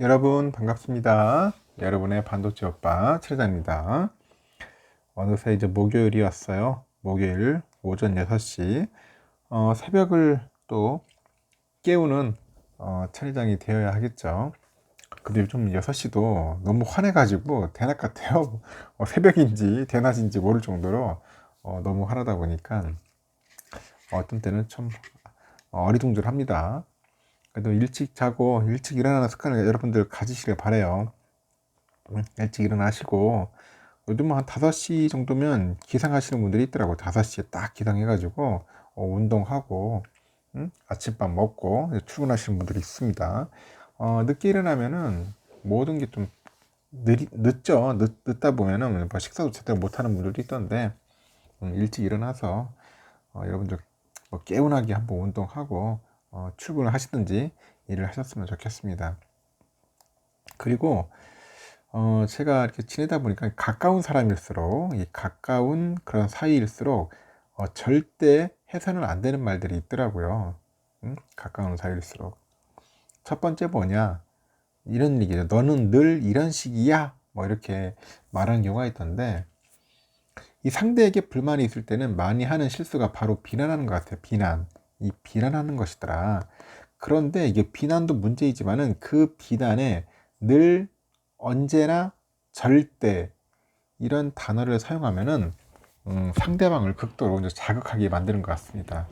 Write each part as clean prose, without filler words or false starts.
여러분 반갑습니다. 여러분의 반도체 오빠 최대입니다. 어느새 이제 목요일이 왔어요. 목요일 오전 6시 새벽을 또 깨우는 차례장이 되어야 하겠죠. 근데 요즘 6시도 너무 환해가지고 대낮 같아요. 새벽인지 대낮인지 모를 정도로 너무 환하다 보니까 어떤 때는 좀 어리둥절합니다. 그래도 일찍 자고 일찍 일어나는 습관을 여러분들 가지시길 바래요. 일찍 일어나시고 요즘 한 5시 정도면 기상하시는 분들이 있더라고요. 5시에 딱 기상해가지고 운동하고 아침밥 먹고 출근하시는 분들이 있습니다. 늦게 일어나면은 모든 게 좀 늦죠. 늦다 보면은 뭐 식사도 제대로 못하는 분들도 있던데 일찍 일어나서 여러분들 뭐 개운하게 한번 운동하고 출근을 하시든지 일을 하셨으면 좋겠습니다. 그리고 제가 이렇게 지내다 보니까 가까운 사람일수록 이 가까운 그런 사이일수록 절대 해서는 안 되는 말들이 있더라고요. 가까운 사이일수록 첫 번째 뭐냐, 이런 얘기죠. 너는 늘 이런 식이야, 뭐 이렇게 말하는 경우가 있던데, 이 상대에게 불만이 있을 때는 많이 하는 실수가 바로 비난하는 것 같아요. 비난하는 것이더라. 그런데 이게 비난도 문제이지만은 그 비난에 늘, 언제나, 절대 이런 단어를 사용하면은 상대방을 극도로 이제 자극하게 만드는 것 같습니다.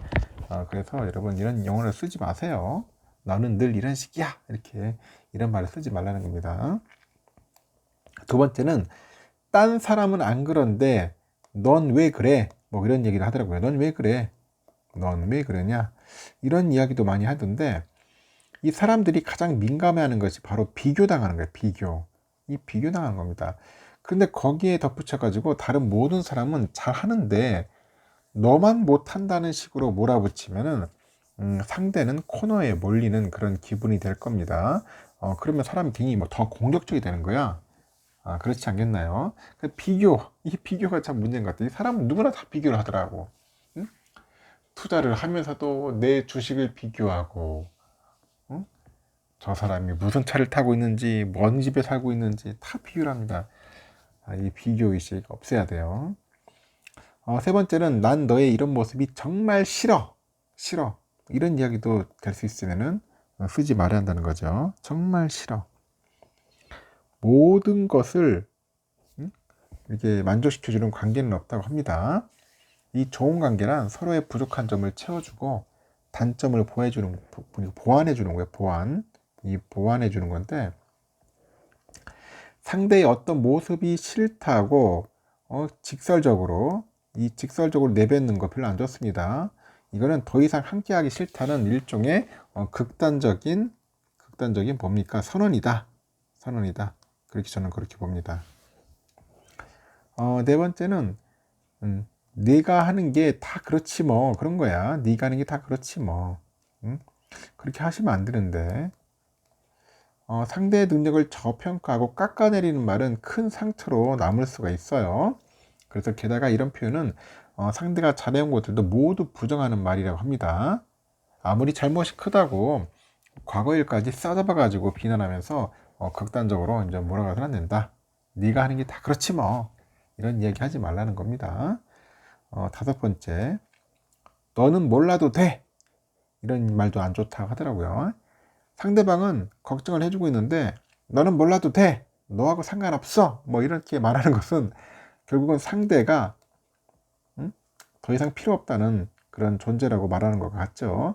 그래서 여러분 이런 용어를 쓰지 마세요. 너는 늘 이런 식이야, 이렇게 이런 말을 쓰지 말라는 겁니다. 두 번째는 딴 사람은 안 그런데 넌 왜 그래? 뭐 이런 얘기를 하더라고요. 넌 왜 그래? 넌 왜 그러냐? 이런 이야기도 많이 하던데, 이 사람들이 가장 민감해하는 것이 바로 비교당하는 거예요. 이 비교당하는 겁니다. 그런데 거기에 덧붙여가지고 다른 모든 사람은 잘 하는데 너만 못한다는 식으로 몰아붙이면은 상대는 코너에 몰리는 그런 기분이 될 겁니다. 그러면 사람이 괜히 뭐 더 공격적이 되는 거야. 그렇지 않겠나요? 이 비교가 참 문제인 것 같아요. 이 사람은 누구나 다 비교를 하더라고. 응? 투자를 하면서도 내 주식을 비교하고, 응? 저 사람이 무슨 차를 타고 있는지, 뭔 집에 살고 있는지 다 비교를 합니다. 이 비교의식 없애야 돼요. 세 번째는 난 너의 이런 모습이 정말 싫어. 싫어. 이런 이야기도 될 수 있으면은 쓰지 말아야 한다는 거죠. 정말 싫어. 모든 것을 이렇게 만족시켜주는 관계는 없다고 합니다. 이 좋은 관계란 서로의 부족한 점을 채워주고 단점을 보완해주는 거예요. 보완해주는 건데, 상대의 어떤 모습이 싫다고 직설적으로 내뱉는 거 별로 안 좋습니다. 이거는 더 이상 함께하기 싫다는 일종의 극단적인 뭡니까? 선언이다. 그렇게 저는 그렇게 봅니다. 네 번째는 네가 하는 게 다 그렇지 뭐, 그런 거야. 네가 하는 게 다 그렇지 뭐. 그렇게 하시면 안 되는데, 상대의 능력을 저평가하고 깎아내리는 말은 큰 상처로 남을 수가 있어요. 그래서 게다가 이런 표현은 상대가 잘해온 것들도 모두 부정하는 말이라고 합니다. 아무리 잘못이 크다고 과거 일까지 싸잡아 가지고 비난하면서 극단적으로 이제 몰아가서는 안 된다. 네가 하는 게 다 그렇지 뭐, 이런 이야기 하지 말라는 겁니다. 다섯 번째, 너는 몰라도 돼, 이런 말도 안 좋다고 하더라고요. 상대방은 걱정을 해주고 있는데 너는 몰라도 돼, 너하고 상관없어, 뭐 이렇게 말하는 것은 결국은 상대가 더 이상 필요 없다는 그런 존재라고 말하는 것 같죠.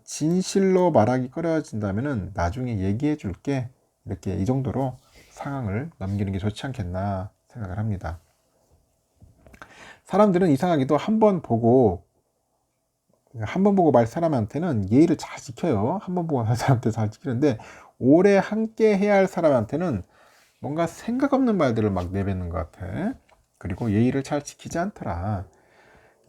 진실로 말하기 꺼려진다면은 나중에 얘기해 줄게, 이렇게 이 정도로 상황을 넘기는 게 좋지 않겠나 생각을 합니다. 사람들은 이상하게도 한 번 보고 말 사람한테는 예의를 잘 지켜요. 한 번 보고 말 사람한테 잘 지키는데, 오래 함께 해야 할 사람한테는 뭔가 생각 없는 말들을 막 내뱉는 것 같아. 그리고 예의를 잘 지키지 않더라.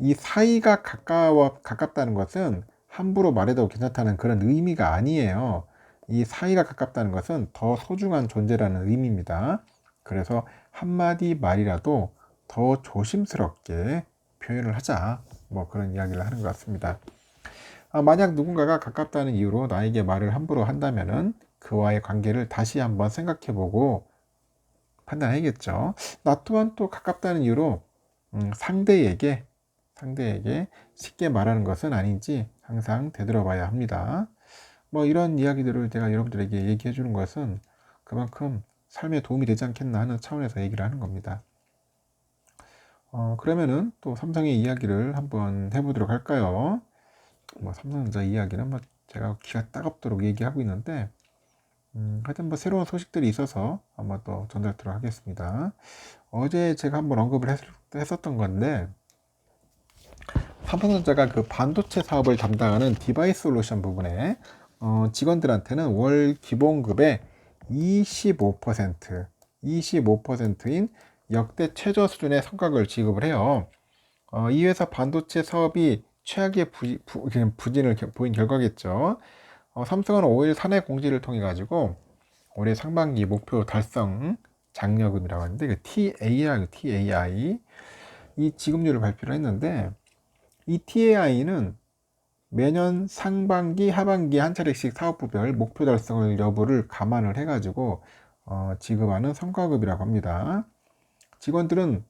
이 사이가 가깝다는 것은 함부로 말해도 괜찮다는 그런 의미가 아니에요. 이 사이가 가깝다는 것은 더 소중한 존재라는 의미입니다. 그래서 한마디 말이라도 더 조심스럽게 표현을 하자, 뭐 그런 이야기를 하는 것 같습니다. 만약 누군가가 가깝다는 이유로 나에게 말을 함부로 한다면은 그와의 관계를 다시 한번 생각해보고 판단해야겠죠. 나 또한 또 가깝다는 이유로 상대에게 쉽게 말하는 것은 아닌지 항상 되돌아봐야 합니다. 뭐 이런 이야기들을 제가 여러분들에게 얘기해 주는 것은 그만큼 삶에 도움이 되지 않겠나 하는 차원에서 얘기를 하는 겁니다. 그러면은 또 삼성의 이야기를 한번 해보도록 할까요? 뭐 삼성전자 이야기는 뭐 제가 귀가 따갑도록 얘기하고 있는데 하여튼 뭐 새로운 소식들이 있어서 한번 또 전달드리도록 하겠습니다. 어제 제가 한번 언급을 했었던 건데 삼성전자가 그 반도체 사업을 담당하는 디바이스 솔루션 부분에 직원들한테는 월 기본급의 25%인 역대 최저 수준의 성과급을 지급을 해요. 이 회사 반도체 사업이 최악의 부진을 보인 결과겠죠. 삼성은 5일 사내 공지를 통해 가지고 올해 상반기 목표 달성 장려금이라고 하는데 그 TAI 이 지급률을 발표를 했는데 이 TAI는 매년 상반기, 하반기 한 차례씩 사업부별 목표 달성을 여부를 감안을 해가지고 지급하는 성과급이라고 합니다. 직원들은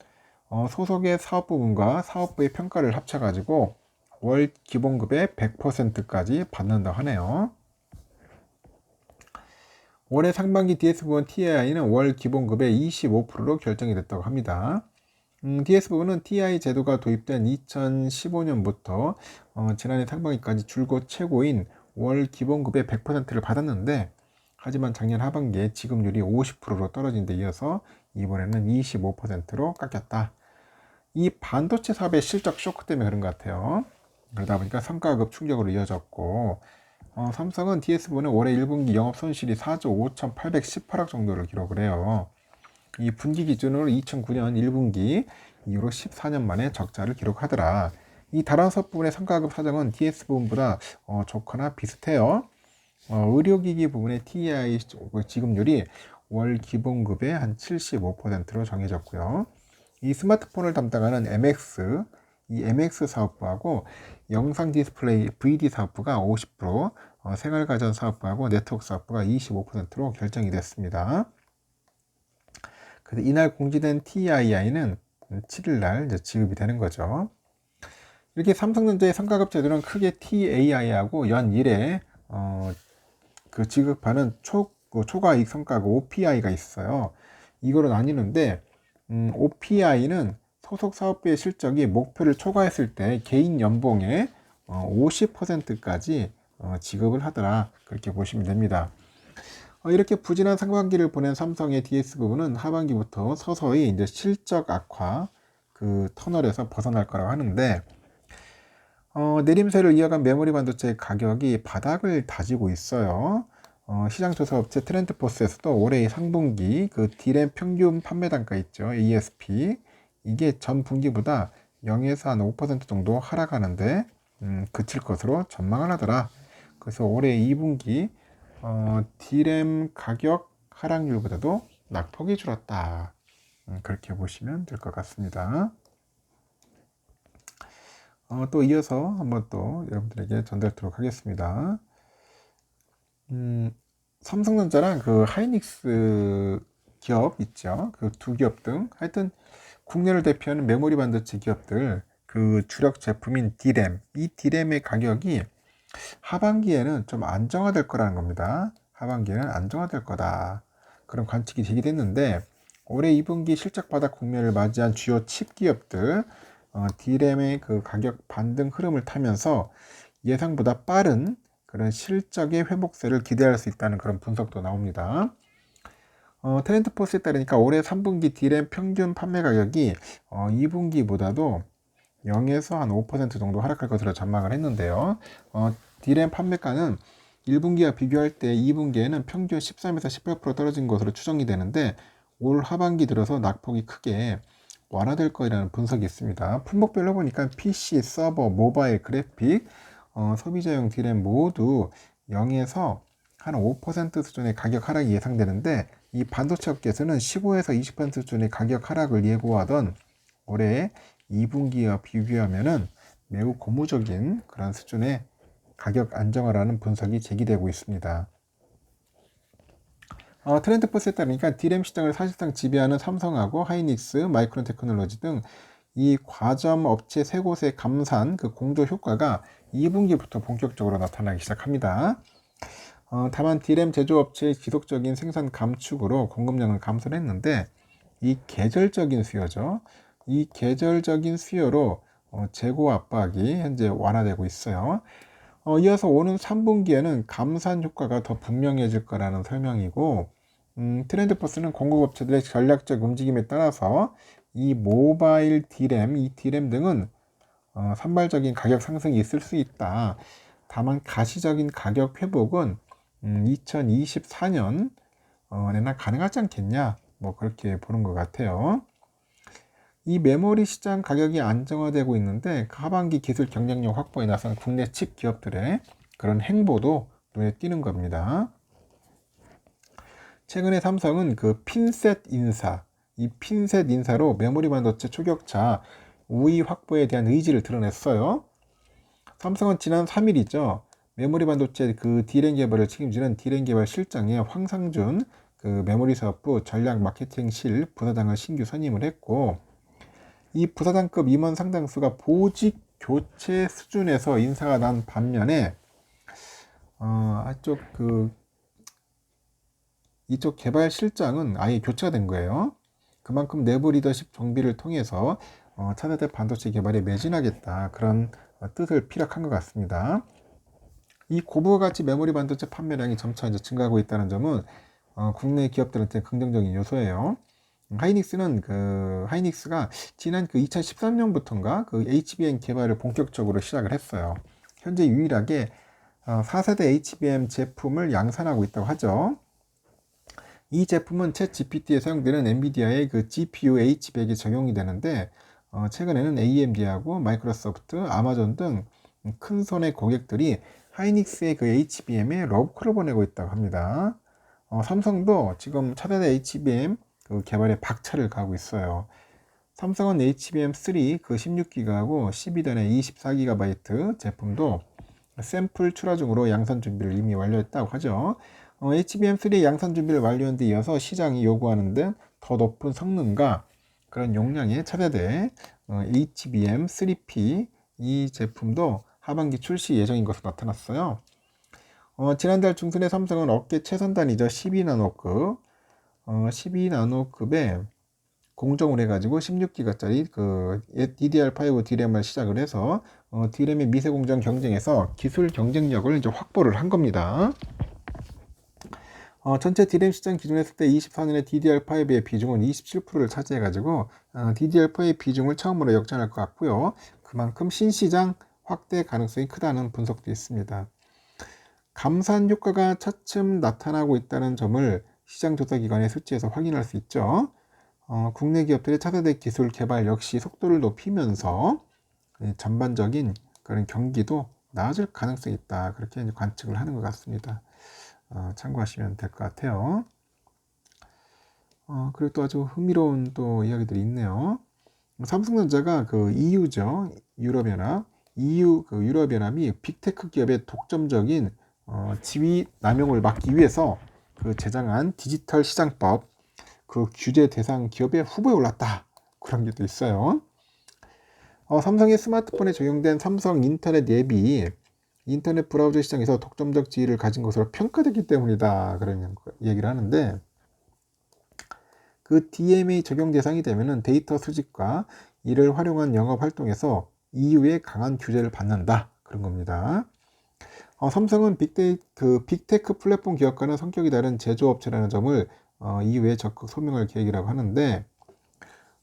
소속의 사업부문과 사업부의 평가를 합쳐가지고 월 기본급의 100%까지 받는다고 하네요. 올해 상반기 DS부문 TAI는 월 기본급의 25%로 결정이 됐다고 합니다. DS부문은 TI 제도가 도입된 2015년부터 지난해 상반기까지 줄곧 최고인 월 기본급의 100%를 받았는데 하지만 작년 하반기에 지급률이 50%로 떨어진 데 이어서 이번에는 25%로 깎였다. 이 반도체 사업의 실적 쇼크 때문에 그런 것 같아요. 그러다 보니까 성과급 충격으로 이어졌고 삼성은 DS부문은 올해 1분기 영업 손실이 4조 5,818억 정도를 기록을 해요. 이 분기 기준으로 2009년 1분기 이후로 14년 만에 적자를 기록하더라. 이 다른 사업 부분의 성과급 사정은 DS 부분보다 좋거나 비슷해요. 의료기기 부분의 TI 지급률이 월 기본급의 한 75%로 정해졌고요. 이 스마트폰을 담당하는 이 MX 사업부하고 영상 디스플레이 VD 사업부가 50%, 생활가전 사업부하고 네트워크 사업부가 25%로 결정이 됐습니다. 그래서 이날 공지된 TII는 7일날 지급이 되는 거죠. 이렇게 삼성전자의 성과급 제도는 크게 TAI하고 연 1회 그 지급하는 초과이익 성과급 OPI가 있어요. 이거로 나뉘는데 OPI는 소속 사업부의 실적이 목표를 초과했을 때 개인 연봉의 50%까지 지급을 하더라. 그렇게 보시면 됩니다. 이렇게 부진한 상반기를 보낸 삼성의 DS 부분은 하반기부터 서서히 이제 실적 악화 그 터널에서 벗어날 거라고 하는데 내림세를 이어간 메모리 반도체 가격이 바닥을 다지고 있어요. 시장 조사 업체 트렌드포스에서도 올해 상분기 그 D램 평균 판매 단가 있죠. ASP 이게 전 분기보다 0에서 한 5% 정도 하락하는데 그칠 것으로 전망을 하더라. 그래서 올해 2분기 D램 가격 하락률보다도 낙폭이 줄었다. 그렇게 보시면 될 것 같습니다. 또 이어서 한번 또 여러분들에게 전달하도록 하겠습니다. 삼성전자랑 그 하이닉스 기업 있죠. 그 두 기업 등 하여튼 국내를 대표하는 메모리 반도체 기업들 그 주력 제품인 D램 이 D램의 가격이 하반기에는 좀 안정화될 거라는 겁니다. 하반기에는 안정화될 거다. 그런 관측이 제기됐는데 올해 2분기 실적 바닥 국면을 맞이한 주요 칩 기업들 D램의 그 가격 반등 흐름을 타면서 예상보다 빠른 그런 실적의 회복세를 기대할 수 있다는 그런 분석도 나옵니다. 트렌드포스에 따르니까 올해 3분기 D램 평균 판매 가격이 2분기보다도 0에서 한 5% 정도 하락할 것으로 전망을 했는데요. D램 판매가는 1분기와 비교할 때 2분기에는 평균 13에서 18% 떨어진 것으로 추정이 되는데 올 하반기 들어서 낙폭이 크게 완화될 거라는 분석이 있습니다. 품목별로 보니까 PC, 서버, 모바일, 그래픽, 소비자용 D램 모두 0에서 한 5% 수준의 가격 하락이 예상되는데 이 반도체 업계에서는 15에서 20% 수준의 가격 하락을 예고하던 올해 2분기와 비교하면은 매우 고무적인 그런 수준의 가격 안정화라는 분석이 제기되고 있습니다. 트렌드포스에 따르니까 D램 시장을 사실상 지배하는 삼성하고 하이닉스, 마이크론 테크놀로지 등 이 과점 업체 세 곳의 감산 그 공조 효과가 2분기부터 본격적으로 나타나기 시작합니다. 다만 D램 제조업체의 지속적인 생산 감축으로 공급량을 감소를 했는데 이 계절적인 수요죠. 이 계절적인 수요로 재고 압박이 현재 완화되고 있어요. 이어서 오는 3분기에는 감산 효과가 더 분명해질 거라는 설명이고, 트렌드포스는 공급업체들의 전략적 움직임에 따라서 이 모바일 D램, 이 D램 등은 산발적인 가격 상승이 있을 수 있다. 다만 가시적인 가격 회복은 2024년 내나 가능하지 않겠냐, 뭐 그렇게 보는 것 같아요. 이 메모리 시장 가격이 안정화되고 있는데 하반기 기술 경쟁력 확보에 나선 국내 칩 기업들의 그런 행보도 눈에 띄는 겁니다. 최근에 삼성은 그 핀셋 인사, 이 핀셋 인사로 메모리 반도체 초격차 우위 확보에 대한 의지를 드러냈어요. 삼성은 지난 3일이죠. 메모리 반도체 그 D램 개발을 책임지는 D램 개발 실장에 황상준 그 메모리 사업부 전략 마케팅실 부사장을 신규 선임을 했고, 이 부사장급 임원 상당수가 보직 교체 수준에서 인사가 난 반면에 이쪽 개발 실장은 아예 교체가 된 거예요. 그만큼 내부 리더십 정비를 통해서 차세대 반도체 개발에 매진하겠다, 그런 뜻을 피력한 것 같습니다. 이 고부가 가치 메모리 반도체 판매량이 점차 이제 증가하고 있다는 점은 국내 기업들한테 긍정적인 요소예요. 하이닉스가 지난 그 2013년부터인가 그 HBM 개발을 본격적으로 시작을 했어요. 현재 유일하게 4세대 HBM 제품을 양산하고 있다고 하죠. 이 제품은 챗 GPT에 사용되는 엔비디아의 그 GPU H100이 적용이 되는데, 최근에는 AMD하고 마이크로소프트, 아마존 등 큰 손의 고객들이 하이닉스의 그 HBM에 러브콜을 보내고 있다고 합니다. 삼성도 지금 차세대 HBM 그 개발에 박차를 가하고 있어요. 삼성은 HBM3 그 16기가하고 12단의 24GB 제품도 샘플 출하 중으로 양산 준비를 이미 완료했다고 하죠. HBM3 양산 준비를 완료한 데 이어서 시장이 요구하는 데 더 높은 성능과 그런 용량의 차세대 HBM3P 이 제품도 하반기 출시 예정인 것으로 나타났어요. 지난달 중순에 삼성은 업계 최선단이죠. 12나노급에 공정을 해가지고 16기가짜리 그 DDR5 D램을 시작을 해서 D램의 미세 공정 경쟁에서 기술 경쟁력을 이제 확보를 한 겁니다. 전체 D램 시장 기준으로 했을 때 24년에 DDR5의 비중은 27%를 차지해가지고 DDR4의 비중을 처음으로 역전할 것 같고요. 그만큼 신시장 확대 가능성이 크다는 분석도 있습니다. 감산 효과가 차츰 나타나고 있다는 점을 시장조사기관의 수치에서 확인할 수 있죠. 국내 기업들의 차세대 기술 개발 역시 속도를 높이면서 전반적인 그런 경기도 나아질 가능성이 있다, 그렇게 이제 관측을 하는 것 같습니다. 참고하시면 될 것 같아요. 그리고 또 아주 흥미로운 또 이야기들이 있네요. 삼성전자가 그 EU죠, 유럽연합, EU 그 유럽연합이 빅테크 기업의 독점적인 지위 남용을 막기 위해서 그 제정한 디지털 시장법 그 규제 대상 기업의 후보에 올랐다, 그런 게 또 있어요. 삼성의 스마트폰에 적용된 삼성 인터넷 앱이 인터넷 브라우저 시장에서 독점적 지위를 가진 것으로 평가됐기 때문이다, 그런 얘기를 하는데, 그 DMA 적용 대상이 되면은 데이터 수집과 이를 활용한 영업 활동에서 EU의 강한 규제를 받는다, 그런 겁니다. 삼성은 빅테크 플랫폼 기업과는 성격이 다른 제조업체라는 점을 이후에 적극 소명할 계획이라고 하는데,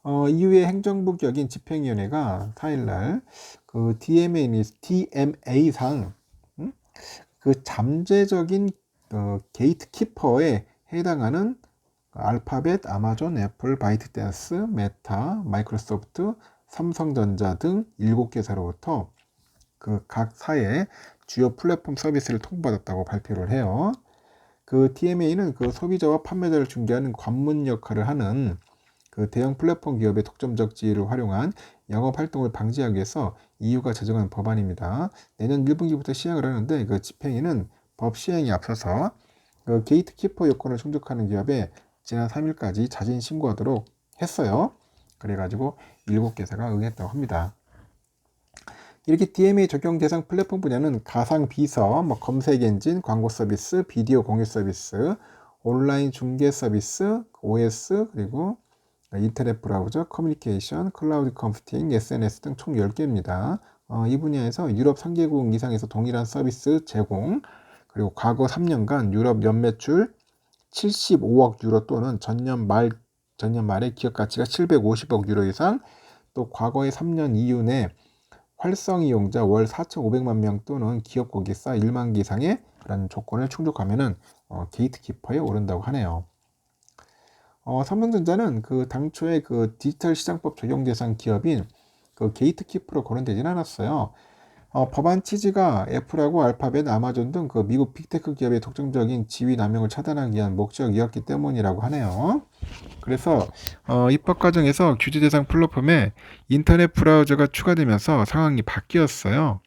이후에 행정부 격인 집행위원회가 4일날 그 DMA상 그 잠재적인 게이트키퍼에 해당하는 알파벳, 아마존, 애플, 바이트댄스, 메타, 마이크로소프트, 삼성전자 등 7개사로부터 그 각 사의 주요 플랫폼 서비스를 통보받았다고 발표를 해요. 그 DMA는 그 소비자와 판매자를 중개하는 관문 역할을 하는 그 대형 플랫폼 기업의 독점적 지위를 활용한 영업 활동을 방지하기 위해서 EU가 제정한 법안입니다. 내년 1분기부터 시행을 하는데 그 집행위는 법 시행에 앞서서 그 게이트키퍼 요건을 충족하는 기업에 지난 3일까지 자진 신고하도록 했어요. 그래가지고 7개사가 응했다고 합니다. 이렇게 DMA 적용 대상 플랫폼 분야는 가상 비서, 검색 엔진, 광고 서비스, 비디오 공유 서비스, 온라인 중개 서비스, OS, 그리고 인터넷 브라우저, 커뮤니케이션, 클라우드 컴퓨팅, SNS 등 총 10개입니다. 이 분야에서 유럽 3개국 이상에서 동일한 서비스 제공, 그리고 과거 3년간 유럽 연매출 75억 유로 또는 전년 말에 기업 가치가 750억 유로 이상, 또 과거의 3년 이윤에 활성 이용자 월 4,500만 명 또는 기업 고객사 1만 개 이상의 그런 조건을 충족하면은 게이트키퍼에 오른다고 하네요. 삼성전자는 그 당초에 그 디지털 시장법 적용 대상 기업인 그 게이트키퍼로 거론되진 않았어요. 법안 취지가 애플하고 알파벳, 아마존 등 그 미국 빅테크 기업의 독점적인 지위 남용을 차단하기 위한 목적이었기 때문이라고 하네요. 그래서 입법 과정에서 규제 대상 플랫폼에 인터넷 브라우저가 추가되면서 상황이 바뀌었어요.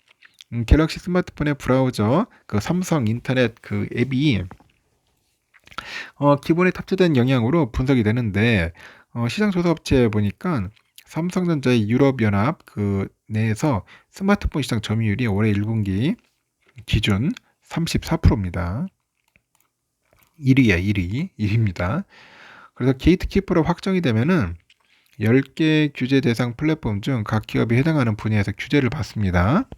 갤럭시 스마트폰의 브라우저, 그 삼성 인터넷 그 앱이 기본에 탑재된 영향으로 분석이 되는데 시장 조사 업체에 보니까 삼성전자의 유럽연합 그 내에서 스마트폰 시장 점유율이 올해 1분기 기준 34%입니다. 1위입니다. 그래서 게이트키퍼로 확정이 되면은 10개 규제 대상 플랫폼 중 각 기업이 해당하는 분야에서 규제를 받습니다.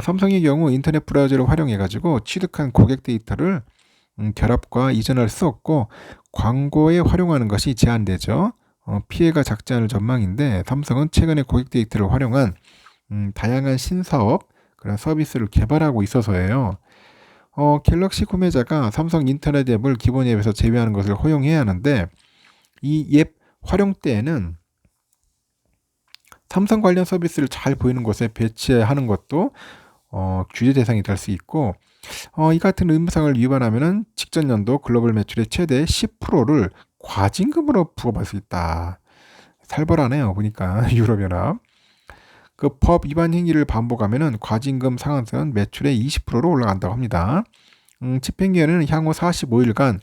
삼성의 경우 인터넷 브라우저를 활용해가지고 취득한 고객 데이터를 결합과 이전할 수 없고 광고에 활용하는 것이 제한되죠. 피해가 작지 않을 전망인데 삼성은 최근에 고객 데이터를 활용한 다양한 신사업, 그런 서비스를 개발하고 있어서예요. 갤럭시 구매자가 삼성 인터넷 앱을 기본 앱에서 제외하는 것을 허용해야 하는데 이 앱 활용 때에는 삼성 관련 서비스를 잘 보이는 곳에 배치하는 것도 규제 대상이 될 수 있고 이 같은 의무사항을 위반하면 직전 연도 글로벌 매출의 최대 10%를 과징금으로 부과받을 수 있다. 살벌하네요. 보니까 유럽연합. 그 법 위반 행위를 반복하면 과징금 상한선 매출의 20%로 올라간다고 합니다. 집행기한은 향후 45일간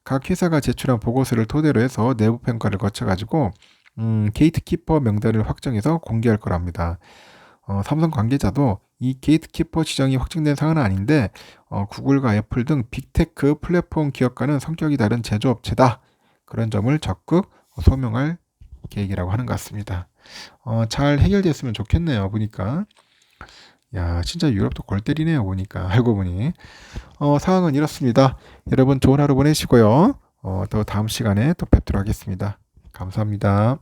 각 회사가 제출한 보고서를 토대로 해서 내부 평가를 거쳐가지고 게이트키퍼 명단을 확정해서 공개할 거랍니다. 삼성 관계자도 이 게이트키퍼 지정이 확정된 사항은 아닌데 구글과 애플 등 빅테크 플랫폼 기업과는 성격이 다른 제조업체다. 그런 점을 적극 소명할 계획이라고 하는 것 같습니다. 잘 해결됐으면 좋겠네요. 보니까. 야, 진짜 유럽도 골 때리네요. 보니까. 알고 보니. 상황은 이렇습니다. 여러분 좋은 하루 보내시고요. 또 다음 시간에 또 뵙도록 하겠습니다. 감사합니다.